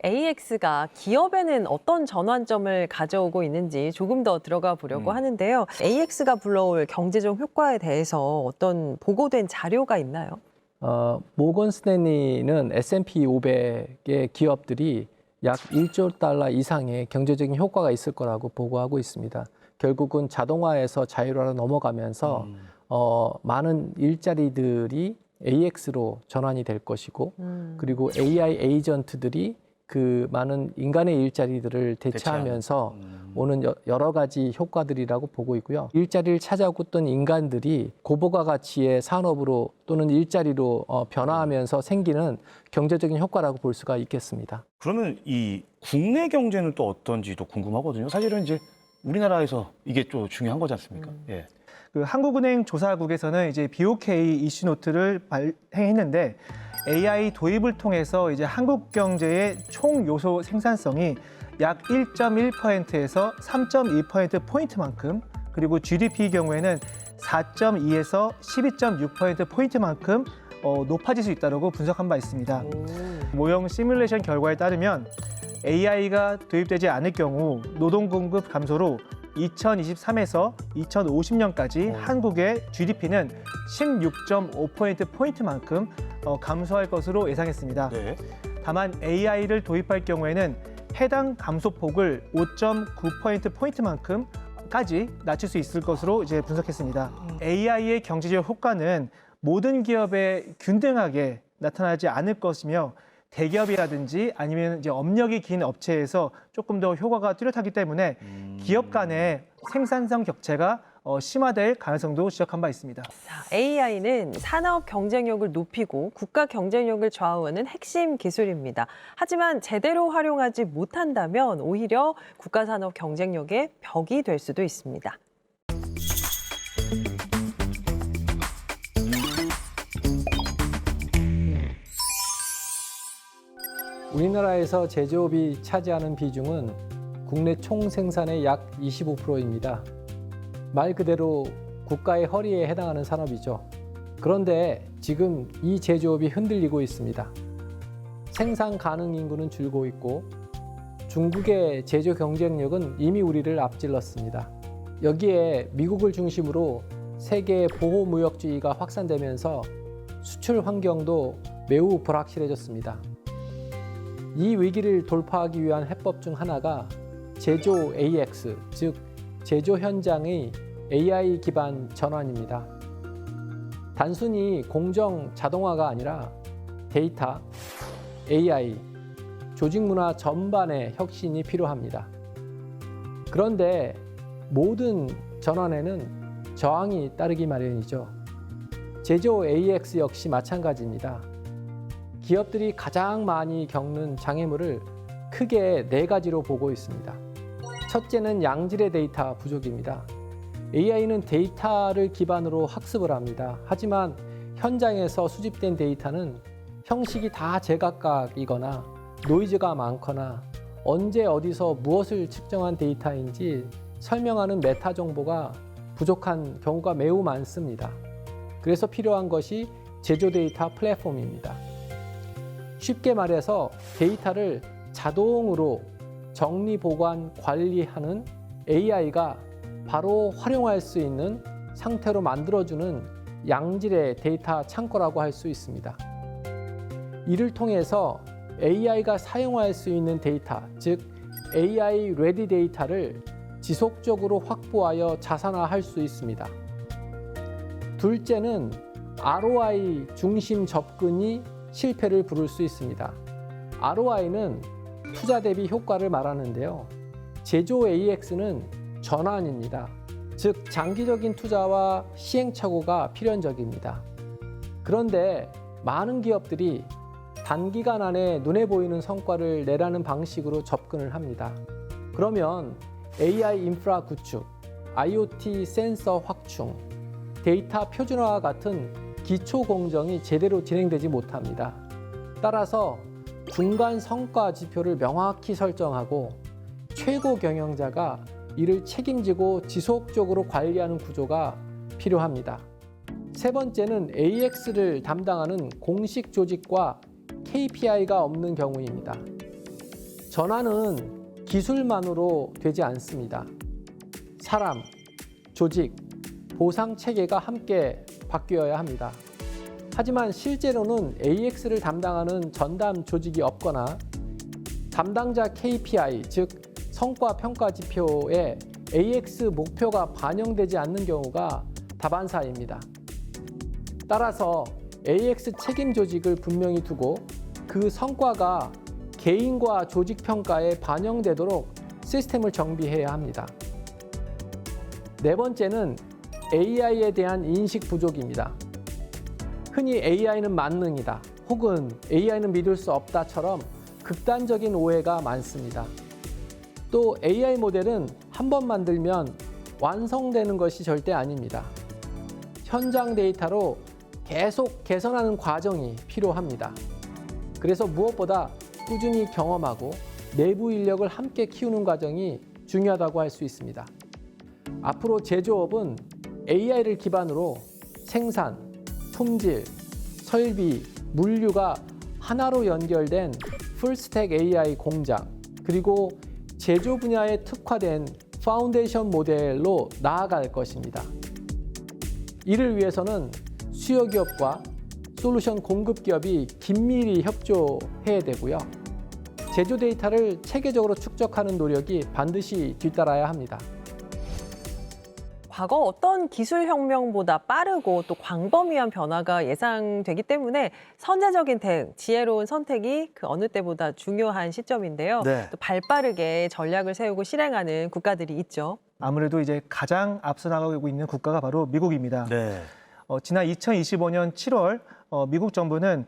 AX가 기업에는 어떤 전환점을 가져오고 있는지 조금 더 들어가 보려고 하는데요. AX가 불러올 경제적 효과에 대해서 어떤 보고된 자료가 있나요? 모건 스탠리는 S&P 500의 기업들이 약 1조 달러 이상의 경제적인 효과가 있을 거라고 보고하고 있습니다. 결국은 자동화에서 자율화로 넘어가면서 많은 일자리들이 AX로 전환이 될 것이고 그리고 AI 에이전트들이 그 많은 인간의 일자리들을 대체하면서 오는 여러 가지 효과들이라고 보고 있고요. 일자리를 찾아왔던 인간들이 고부가 가치의 산업으로 또는 일자리로 변화하면서 생기는 경제적인 효과라고 볼 수가 있겠습니다. 그러면 이 국내 경제는 또 어떤지도 궁금하거든요. 사실은 이제 우리나라에서 이게 또 중요한 거지 않습니까? 예. 그 한국은행 조사국에서는 이제 BOK 이슈 노트를 발행했는데 AI 도입을 통해서 이제 한국 경제의 총 요소 생산성이 약 1.1%에서 3.2% 포인트만큼 그리고 GDP 경우에는 4.2에서 12.6% 포인트만큼 높아질 수 있다고 분석한 바 있습니다. 모형 시뮬레이션 결과에 따르면 AI가 도입되지 않을 경우 노동 공급 감소로 2023에서 2050년까지 한국의 GDP는 16.5% 포인트만큼 감소할 것으로 예상했습니다. 네. 다만 AI를 도입할 경우에는 해당 감소폭을 5.9% 포인트만큼까지 낮출 수 있을 것으로 이제 분석했습니다. AI의 경제적 효과는 모든 기업에 균등하게 나타나지 않을 것이며 대기업이라든지 아니면 이제 업력이 긴 업체에서 조금 더 효과가 뚜렷하기 때문에 기업 간의 생산성 격차가 심화될 가능성도 지적한 바 있습니다. AI는 산업 경쟁력을 높이고 국가 경쟁력을 좌우하는 핵심 기술입니다. 하지만 제대로 활용하지 못한다면 오히려 국가 산업 경쟁력의 벽이 될 수도 있습니다. 우리나라에서 제조업이 차지하는 비중은 국내 총 생산의 약 25%입니다. 말 그대로 국가의 허리에 해당하는 산업이죠. 그런데 지금 이 제조업이 흔들리고 있습니다. 생산 가능 인구는 줄고 있고 중국의 제조 경쟁력은 이미 우리를 앞질렀습니다. 여기에 미국을 중심으로 세계 보호무역주의가 확산되면서 수출 환경도 매우 불확실해졌습니다. 이 위기를 돌파하기 위한 해법 중 하나가 제조 AX, 즉 제조 현장의 AI 기반 전환입니다. 단순히 공정 자동화가 아니라 데이터, AI, 조직 문화 전반의 혁신이 필요합니다. 그런데 모든 전환에는 저항이 따르기 마련이죠. 제조 AX 역시 마찬가지입니다. 기업들이 가장 많이 겪는 장애물을 크게 4가지로 보고 있습니다. 첫째는 양질의 데이터 부족입니다. AI는 데이터를 기반으로 학습을 합니다. 하지만 현장에서 수집된 데이터는 형식이 다 제각각이거나 노이즈가 많거나 언제 어디서 무엇을 측정한 데이터인지 설명하는 메타 정보가 부족한 경우가 매우 많습니다. 그래서 필요한 것이 제조 데이터 플랫폼입니다. 쉽게 말해서 데이터를 자동으로 정리, 보관, 관리하는 AI가 바로 활용할 수 있는 상태로 만들어주는 양질의 데이터 창고라고 할 수 있습니다. 이를 통해서 AI가 사용할 수 있는 데이터, 즉 AI 레디 데이터를 지속적으로 확보하여 자산화할 수 있습니다. 둘째는 ROI 중심 접근이 실패를 부를 수 있습니다. ROI는 투자 대비 효과를 말하는데요. 제조 AX는 전환입니다. 즉 장기적인 투자와 시행착오가 필연적입니다. 그런데 많은 기업들이 단기간 안에 눈에 보이는 성과를 내라는 방식으로 접근을 합니다. 그러면 AI 인프라 구축, IoT 센서 확충, 데이터 표준화와 같은 기초 공정이 제대로 진행되지 못합니다. 따라서 중간 성과 지표를 명확히 설정하고 최고 경영자가 이를 책임지고 지속적으로 관리하는 구조가 필요합니다. 세 번째는 AX를 담당하는 공식 조직과 KPI가 없는 경우입니다. 전환은 기술만으로 되지 않습니다. 사람, 조직, 보상 체계가 함께 바뀌어야 합니다. 하지만 실제로는 AX를 담당하는 전담 조직이 없거나 담당자 KPI, 즉 성과 평가 지표에 AX 목표가 반영되지 않는 경우가 다반사입니다. 따라서 AX 책임 조직을 분명히 두고 그 성과가 개인과 조직 평가에 반영되도록 시스템을 정비해야 합니다. 네 번째는 AI에 대한 인식 부족입니다. 흔히 AI는 만능이다, 혹은 AI는 믿을 수 없다처럼 극단적인 오해가 많습니다. 또 AI 모델은 한 번 만들면 완성되는 것이 절대 아닙니다. 현장 데이터로 계속 개선하는 과정이 필요합니다. 그래서 무엇보다 꾸준히 경험하고 내부 인력을 함께 키우는 과정이 중요하다고 할 수 있습니다. 앞으로 제조업은 AI를 기반으로 생산, 품질, 설비, 물류가 하나로 연결된 풀스택 AI 공장, 그리고 제조 분야에 특화된 파운데이션 모델로 나아갈 것입니다. 이를 위해서는 수요 기업과 솔루션 공급 기업이 긴밀히 협조해야 되고요. 제조 데이터를 체계적으로 축적하는 노력이 반드시 뒤따라야 합니다. 과거 어떤 기술 혁명보다 빠르고 또 광범위한 변화가 예상되기 때문에 선제적인 대응, 지혜로운 선택이 그 어느 때보다 중요한 시점인데요. 네. 또 발빠르게 전략을 세우고 실행하는 국가들이 있죠. 아무래도 이제 가장 앞서 나가고 있는 국가가 바로 미국입니다. 네. 지난 2025년 7월 미국 정부는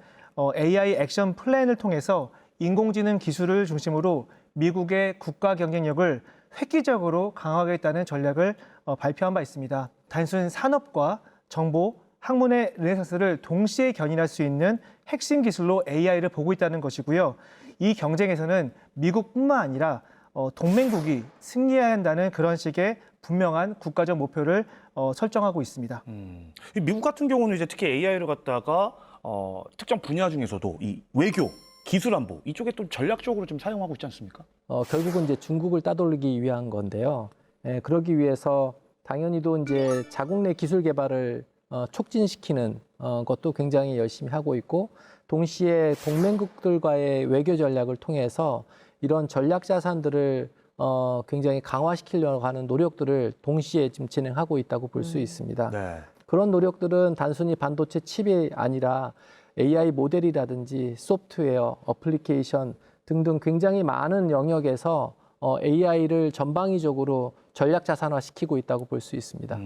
AI 액션 플랜을 통해서 인공지능 기술을 중심으로 미국의 국가 경쟁력을 획기적으로 강화하겠다는 전략을 발표한 바 있습니다. 단순 산업과 정보, 학문의 르네상스를 동시에 견인할 수 있는 핵심 기술로 AI를 보고 있다는 것이고요. 이 경쟁에서는 미국뿐만 아니라 동맹국이 승리해야 한다는 그런 식의 분명한 국가적 목표를 설정하고 있습니다. 미국 같은 경우는 이제 특히 AI를 갖다가 특정 분야 중에서도 이 외교, 기술 안보 이쪽에 또 전략적으로 좀 사용하고 있지 않습니까? 결국은 이제 중국을 따돌리기 위한 건데요. 그러기 위해서 당연히도 이제 자국 내 기술 개발을 촉진시키는 것도 굉장히 열심히 하고 있고, 동시에 동맹국들과의 외교 전략을 통해서 이런 전략 자산들을 굉장히 강화시키려고 하는 노력들을 동시에 지금 진행하고 있다고 볼 수 있습니다. 네. 그런 노력들은 단순히 반도체 칩이 아니라 AI 모델이라든지 소프트웨어, 어플리케이션 등등 굉장히 많은 영역에서 AI를 전방위적으로 전략 자산화시키고 있다고 볼 수 있습니다.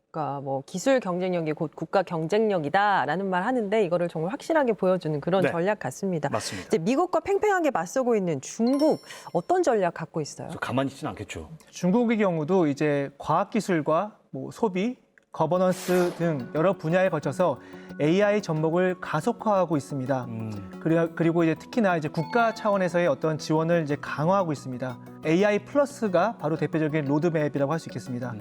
그러니까 뭐 기술 경쟁력이 곧 국가 경쟁력이다라는 말 하는데 이거를 정말 확실하게 보여주는 그런 네. 전략 같습니다. 맞습니다. 이제 미국과 팽팽하게 맞서고 있는 중국 어떤 전략 갖고 있어요? 그래서 가만히 있지는 않겠죠. 중국의 경우도 이제 과학기술과 소비, 거버넌스 등 여러 분야에 거쳐서 AI 접목을 가속화하고 있습니다. 그리고 이제 특히나 이제 국가 차원에서의 어떤 지원을 이제 강화하고 있습니다. AI 플러스가 바로 대표적인 로드맵이라고 할 수 있겠습니다.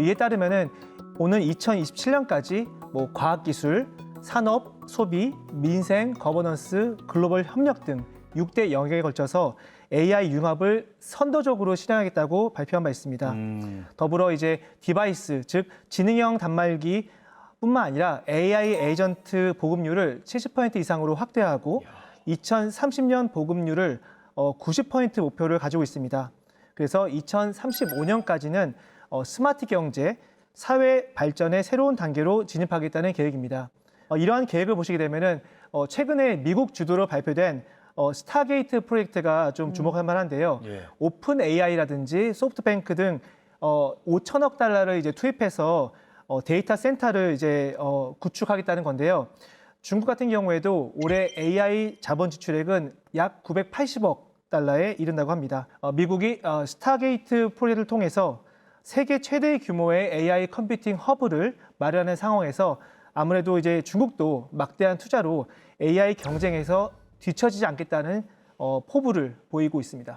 이에 따르면은 오는 2027년까지 과학기술, 산업, 소비, 민생, 거버넌스, 글로벌 협력 등 6대 영역에 걸쳐서 AI 융합을 선도적으로 실행하겠다고 발표한 바 있습니다. 더불어 이제 디바이스, 즉 지능형 단말기 뿐만 아니라 AI 에이전트 보급률을 70% 이상으로 확대하고 2030년 보급률을 90% 목표를 가지고 있습니다. 그래서 2035년까지는 스마트 경제, 사회 발전의 새로운 단계로 진입하겠다는 계획입니다. 이러한 계획을 보시게 되면은 최근에 미국 주도로 발표된 스타게이트 프로젝트가 좀 주목할 만한데요. 예. 오픈 AI라든지 소프트뱅크 등 5천억 달러를 이제 투입해서 데이터 센터를 이제 구축하겠다는 건데요. 중국 같은 경우에도 올해 AI 자본 지출액은 약 980억 달러에 이른다고 합니다. 미국이 스타게이트 프로젝트를 통해서 세계 최대 규모의 AI 컴퓨팅 허브를 마련한 상황에서 아무래도 이제 중국도 막대한 투자로 AI 경쟁에서 뒤처지지 않겠다는 포부를 보이고 있습니다.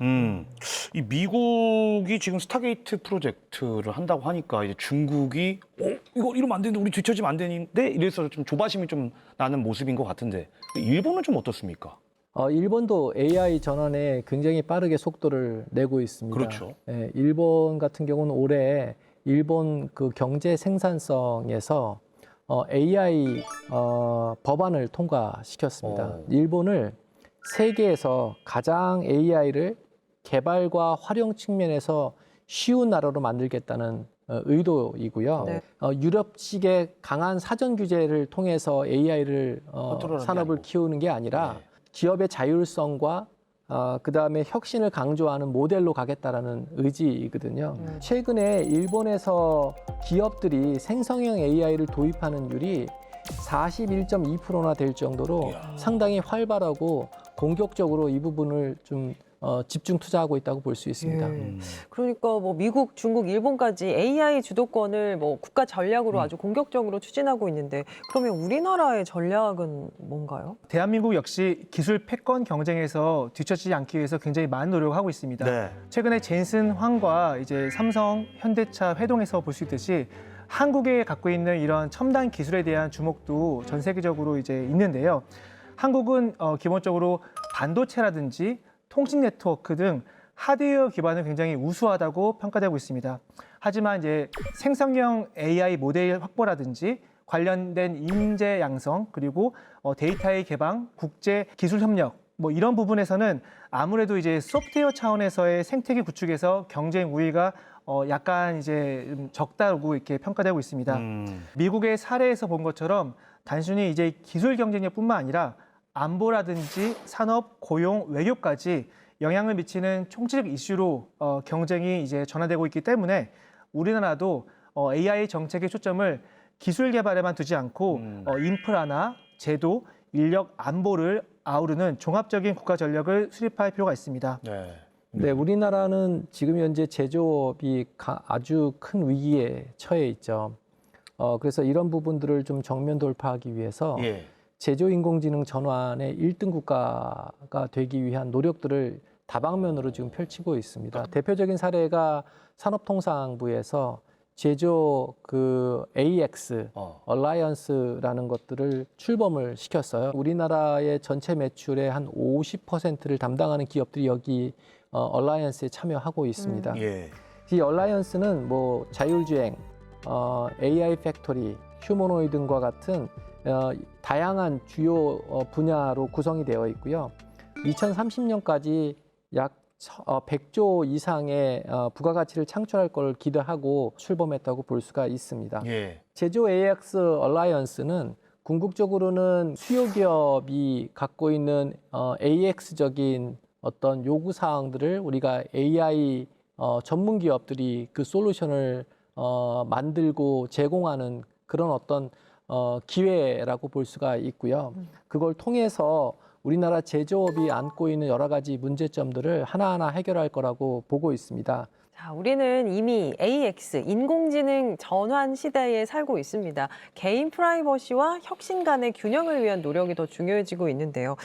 이 미국이 지금 스타게이트 프로젝트를 한다고 하니까 이제 중국이 이거 이러면 안 되는데 우리 뒤처지면 안 되는데 이래서 좀 조바심이 좀 나는 모습인 것 같은데 일본은 좀 어떻습니까? 일본도 AI 전환에 굉장히 빠르게 속도를 내고 있습니다. 그렇죠. 예, 일본 같은 경우는 올해 일본 그 경제 생산성에서 AI 법안을 통과시켰습니다. 일본을 세계에서 가장 AI를 개발과 활용 측면에서 쉬운 나라로 만들겠다는 의도이고요. 네. 유럽식의 강한 사전 규제를 통해서 AI를 컨트롤하는 게 산업을 아니고. 키우는 게 아니라 네. 기업의 자율성과 그다음에 혁신을 강조하는 모델로 가겠다라는 의지이거든요. 최근에 일본에서 기업들이 생성형 AI를 도입하는 율이 41.2%나 될 정도로 상당히 활발하고 공격적으로 이 부분을 좀 집중 투자하고 있다고 볼 수 있습니다. 그러니까 뭐 미국, 중국, 일본까지 AI 주도권을 뭐 국가 전략으로 아주 공격적으로 추진하고 있는데 그러면 우리나라의 전략은 뭔가요? 대한민국 역시 기술 패권 경쟁에서 뒤처지지 않기 위해서 굉장히 많은 노력을 하고 있습니다. 네. 최근에 젠슨 황과 이제 삼성, 현대차 회동에서 볼 수 있듯이 한국에 갖고 있는 이런 첨단 기술에 대한 주목도 전 세계적으로 이제 있는데요. 한국은 기본적으로 반도체라든지 통신 네트워크 등 하드웨어 기반은 굉장히 우수하다고 평가되고 있습니다. 하지만 이제 생성형 AI 모델 확보라든지 관련된 인재 양성 그리고 데이터의 개방, 국제 기술 협력 뭐 이런 부분에서는 아무래도 이제 소프트웨어 차원에서의 생태계 구축에서 경쟁 우위가 약간 이제 좀 적다고 이렇게 평가되고 있습니다. 미국의 사례에서 본 것처럼 단순히 이제 기술 경쟁력뿐만 아니라 안보라든지 산업, 고용, 외교까지 영향을 미치는 총체적 이슈로 경쟁이 이제 전환되고 있기 때문에 우리나라도 AI 정책의 초점을 기술 개발에만 두지 않고 인프라나 제도, 인력, 안보를 아우르는 종합적인 국가 전략을 수립할 필요가 있습니다. 네. 네, 우리나라는 지금 현재 제조업이 아주 큰 위기에 처해 있죠. 그래서 이런 부분들을 좀 정면 돌파하기 위해서 예. 제조 인공지능 전환의 1등 국가가 되기 위한 노력들을 다방면으로 지금 펼치고 있습니다. 대표적인 사례가 산업통상부에서 제조 그 AX 얼라이언스라는 것들을 출범을 시켰어요. 우리나라의 전체 매출의 한 50%를 담당하는 기업들이 여기 얼라이언스에 참여하고 있습니다. 예. 이 얼라이언스는 뭐 자율주행, AI 팩토리, 휴머노이드 등과 같은 다양한 주요 분야로 구성이 되어 있고요. 2030년까지 약 100조 이상의 부가가치를 창출할 걸 기대하고 출범했다고 볼 수가 있습니다. 예. 제조 AX 얼라이언스는 궁극적으로는 수요 기업이 갖고 있는 AX적인 어떤 요구 사항들을 우리가 AI 전문 기업들이 그 솔루션을 만들고 제공하는 그런 어떤 기회라고 볼 수가 있고요. 그걸 통해서 우리나라 제조업이 안고 있는 여러 가지 문제점들을 하나하나 해결할 거라고 보고 있습니다. 자, 우리는 이미 AX, 인공지능 전환 시대에 살고 있습니다. 개인 프라이버시와 혁신 간의 균형을 위한 노력이 더 중요해지고 있는데요.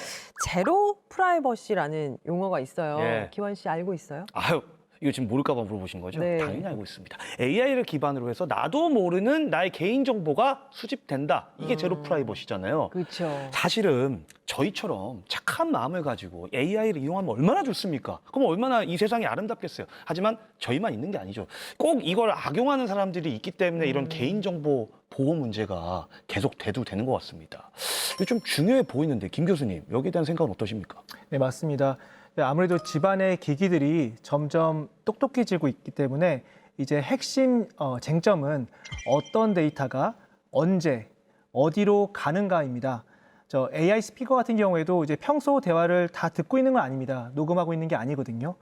제로 프라이버시라는 용어가 있어요. 예. 기원 씨 알고 있어요? 아유, 이거 지금 모를까 봐 물어보신 거죠? 네. 당연히 알고 있습니다. AI를 기반으로 해서 나도 모르는 나의 개인 정보가 수집된다. 이게 제로 프라이버시잖아요. 그렇죠. 사실은 저희처럼 착한 마음을 가지고 AI를 이용하면 얼마나 좋습니까? 그럼 얼마나 이 세상이 아름답겠어요. 하지만 저희만 있는 게 아니죠. 꼭 이걸 악용하는 사람들이 있기 때문에 이런 개인정보 보호 문제가 계속 대두되는 것 같습니다. 이거 좀 중요해 보이는데 김 교수님 여기에 대한 생각은 어떠십니까? 네, 맞습니다. 아무래도 집안의 기기들이 점점 똑똑해지고 있기 때문에 이제 핵심 쟁점은 어떤 데이터가 언제, 어디로 가는가입니다. 저 AI 스피커 같은 경우에도 이제 평소 대화를 다 듣고 있는 건 아닙니다. 녹음하고 있는 게 아니거든요.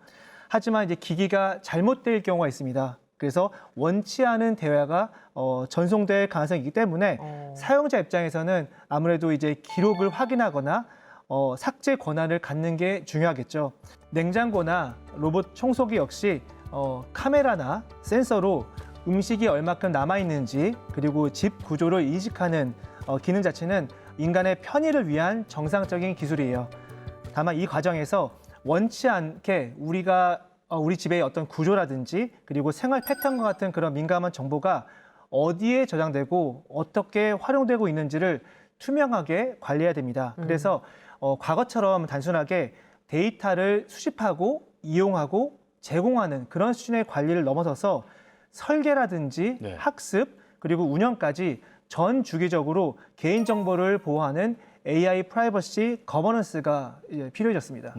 하지만 이제 기기가 잘못될 경우가 있습니다. 그래서 원치 않은 대화가 전송될 가능성이 있기 때문에 사용자 입장에서는 아무래도 이제 기록을 확인하거나 삭제 권한을 갖는 게 중요하겠죠. 냉장고나 로봇 청소기 역시 카메라나 센서로 음식이 얼마큼 남아있는지 그리고 집 구조를 인식하는 기능 자체는 인간의 편의를 위한 정상적인 기술이에요. 다만 이 과정에서 원치 않게 우리 집의 어떤 구조라든지 그리고 생활 패턴과 같은 그런 민감한 정보가 어디에 저장되고 어떻게 활용되고 있는지를 투명하게 관리해야 됩니다. 그래서 과거처럼 단순하게 데이터를 수집하고 이용하고 제공하는 그런 수준의 관리를 넘어서서 설계라든지 네. 학습 그리고 운영까지 전 주기적으로 개인정보를 보호하는 AI 프라이버시 거버넌스가 필요해졌습니다.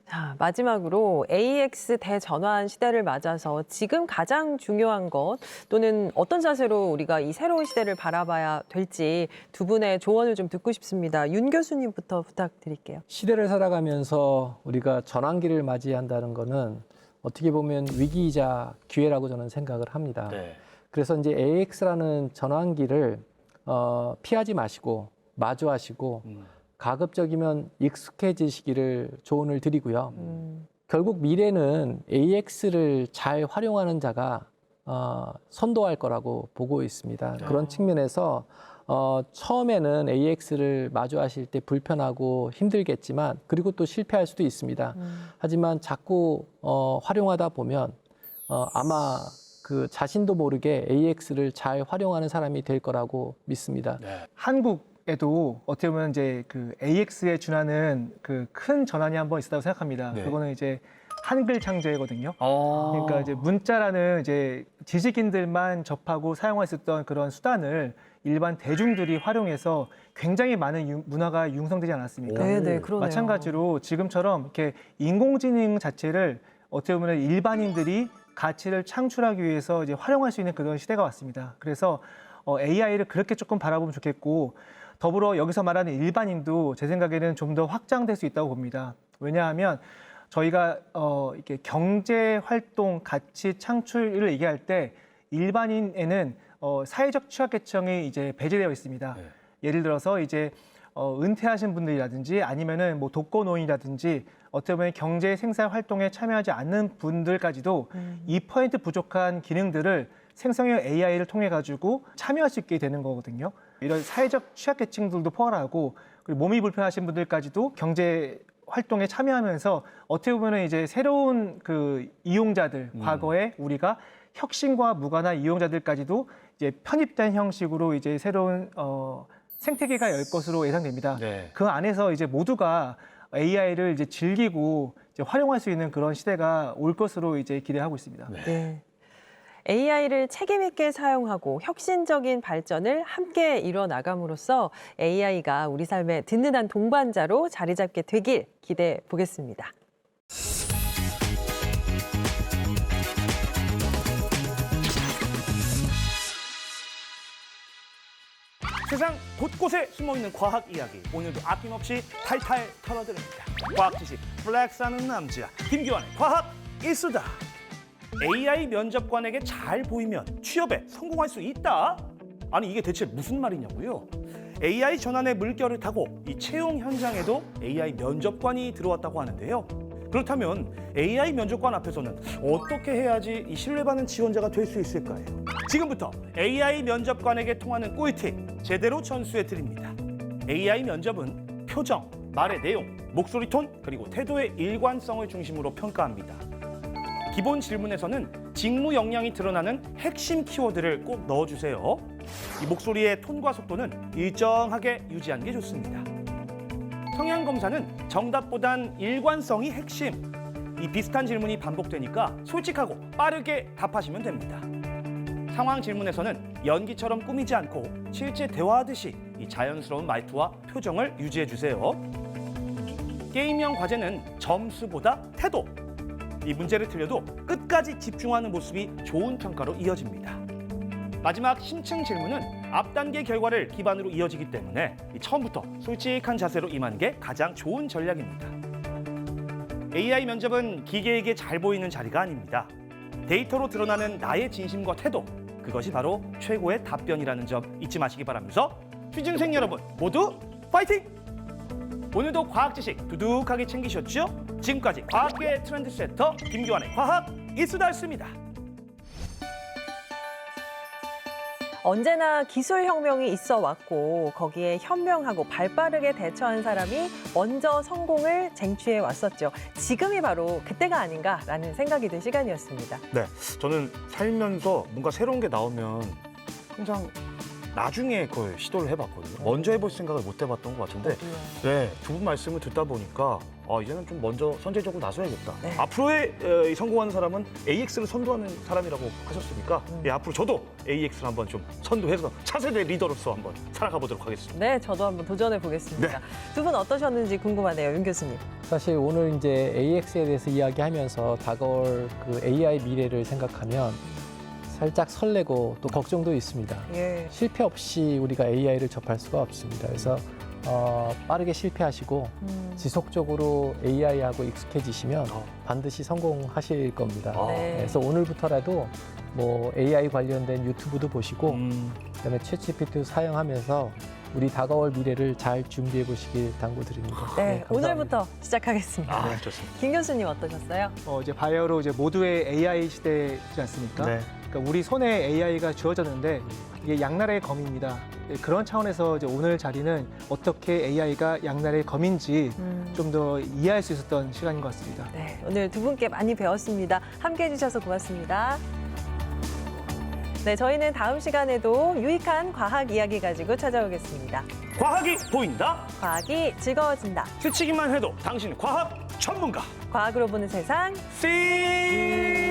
자, 마지막으로 AX 대전환 시대를 맞아서 지금 가장 중요한 것 또는 어떤 자세로 우리가 이 새로운 시대를 바라봐야 될지 두 분의 조언을 좀 듣고 싶습니다. 윤 교수님부터 부탁드릴게요. 시대를 살아가면서 우리가 전환기를 맞이한다는 거는 어떻게 보면 위기이자 기회라고 저는 생각을 합니다. 네. 그래서 이제 AX라는 전환기를 피하지 마시고 마주하시고 가급적이면 익숙해지시기를 조언을 드리고요. 결국 미래는 AX를 잘 활용하는 자가 선도할 거라고 보고 있습니다. 그런 측면에서 처음에는 AX를 마주하실 때 불편하고 힘들겠지만 그리고 또 실패할 수도 있습니다. 하지만 자꾸 활용하다 보면 아마 그 자신도 모르게 AX를 잘 활용하는 사람이 될 거라고 믿습니다. 네. 한국에도 어떻게 보면 이제 그 AX에 준하는 그 큰 전환이 한번 있었다고 생각합니다. 네. 그거는 이제 한글 창제거든요. 그러니까 이제 문자라는 이제 지식인들만 접하고 사용할 수 있던 그런 수단을 일반 대중들이 활용해서 굉장히 많은 문화가 융성되지 않았습니까? 네, 그러네요. 마찬가지로 지금처럼 이렇게 인공지능 자체를 어떻게 보면 일반인들이 가치를 창출하기 위해서 이제 활용할 수 있는 그런 시대가 왔습니다. 그래서 AI를 그렇게 조금 바라보면 좋겠고 더불어 여기서 말하는 일반인도 제 생각에는 좀 더 확장될 수 있다고 봅니다. 왜냐하면 저희가 이렇게 경제 활동 가치 창출을 얘기할 때 일반인에는 사회적 취약계층이 이제 배제되어 있습니다. 네. 예를 들어서 이제 은퇴하신 분들이라든지 아니면은 뭐 독거노인이라든지 어떻게 보면 경제 생산 활동에 참여하지 않는 분들까지도 2% 부족한 기능들을 생성형 AI를 통해 가지고 참여할 수 있게 되는 거거든요. 이런 사회적 취약계층들도 포함하고 그리고 몸이 불편하신 분들까지도 경제 활동에 참여하면서 어떻게 보면 이제 새로운 그 이용자들 과거에 우리가 혁신과 무관한 이용자들까지도 이제 편입된 형식으로 이제 새로운 생태계가 열 것으로 예상됩니다. 네. 그 안에서 이제 모두가 AI를 이제 즐기고 이제 활용할 수 있는 그런 시대가 올 것으로 이제 기대하고 있습니다. 네. AI를 책임 있게 사용하고 혁신적인 발전을 함께 이뤄 나감으로써 AI가 우리 삶의 든든한 동반자로 자리 잡게 되길 기대해 보겠습니다. 세상 곳곳에 숨어있는 과학 이야기 오늘도 아낌없이 탈탈 털어드립니다. 과학 지식 플렉스하는 남자 김규환의 과학 일수다. AI 면접관에게 잘 보이면 취업에 성공할 수 있다? 아니 이게 대체 무슨 말이냐고요? AI 전환의 물결을 타고 이 채용 현장에도 AI 면접관이 들어왔다고 하는데요. 그렇다면 AI 면접관 앞에서는 어떻게 해야지 이 신뢰받는 지원자가 될 수 있을까요? 지금부터 AI 면접관에게 통하는 꿀팁 제대로 전수해 드립니다. AI 면접은 표정, 말의 내용, 목소리 톤, 그리고 태도의 일관성을 중심으로 평가합니다. 기본 질문에서는 직무 역량이 드러나는 핵심 키워드를 꼭 넣어주세요. 이 목소리의 톤과 속도는 일정하게 유지하는 게 좋습니다. 성향 검사는 정답보단 일관성이 핵심. 이 비슷한 질문이 반복되니까 솔직하고 빠르게 답하시면 됩니다. 상황 질문에서는 연기처럼 꾸미지 않고 실제 대화하듯이 이 자연스러운 말투와 표정을 유지해 주세요. 게임형 과제는 점수보다 태도. 이 문제를 틀려도 끝까지 집중하는 모습이 좋은 평가로 이어집니다. 마지막 심층 질문은 앞 단계 결과를 기반으로 이어지기 때문에 처음부터 솔직한 자세로 임하는 게 가장 좋은 전략입니다. AI 면접은 기계에게 잘 보이는 자리가 아닙니다. 데이터로 드러나는 나의 진심과 태도, 그것이 바로 최고의 답변이라는 점 잊지 마시기 바라면서 취준생 여러분 모두 파이팅! 오늘도 과학 지식 두둑하게 챙기셨죠? 지금까지 과학계 트렌드세터 김규환의 과학 이수다였습니다. 언제나 기술 혁명이 있어 왔고 거기에 현명하고 발빠르게 대처한 사람이 먼저 성공을 쟁취해 왔었죠. 지금이 바로 그때가 아닌가라는 생각이 든 시간이었습니다. 네, 저는 살면서 뭔가 새로운 게 나오면 항상 나중에 그걸 시도를 해봤거든요. 먼저 해볼 생각을 못 해봤던 것 같은데 네, 두 분 말씀을 듣다 보니까 이제는 좀 먼저 선제적으로 나서야겠다. 네. 앞으로의 성공하는 사람은 AX를 선도하는 사람이라고 하셨으니까 예, 앞으로 저도 AX를 한번 좀 선도해서 차세대 리더로서 한번 살아가 보도록 하겠습니다. 네, 저도 한번 도전해 보겠습니다. 두 분 어떠셨는지 궁금하네요, 윤 교수님. 사실 오늘 이제 AX에 대해서 이야기하면서 다가올 그 AI 미래를 생각하면 살짝 설레고 또 걱정도 있습니다. 예. 실패 없이 우리가 AI를 접할 수가 없습니다. 그래서 빠르게 실패하시고 지속적으로 AI하고 익숙해지시면 반드시 성공하실 겁니다. 네. 그래서 오늘부터라도 뭐 AI 관련된 유튜브도 보시고 그다음에 챗GPT 사용하면서 우리 다가올 미래를 잘 준비해 보시길 당부드립니다. 네, 감사합니다. 오늘부터 시작하겠습니다. 좋습니다. 김 교수님 어떠셨어요? 이제 바야흐로 이제 모두의 AI 시대이지 않습니까? 네. 그러니까 우리 손에 AI가 주어졌는데 이게 양날의 검입니다. 그런 차원에서 이제 오늘 자리는 어떻게 AI가 양날의 검인지 좀 더 이해할 수 있었던 시간인 것 같습니다. 네, 오늘 두 분께 많이 배웠습니다. 함께해 주셔서 고맙습니다. 네, 저희는 다음 시간에도 유익한 과학 이야기 가지고 찾아오겠습니다. 과학이 보인다? 과학이 즐거워진다. 스치기만 해도 당신은 과학 전문가. 과학으로 보는 세상. See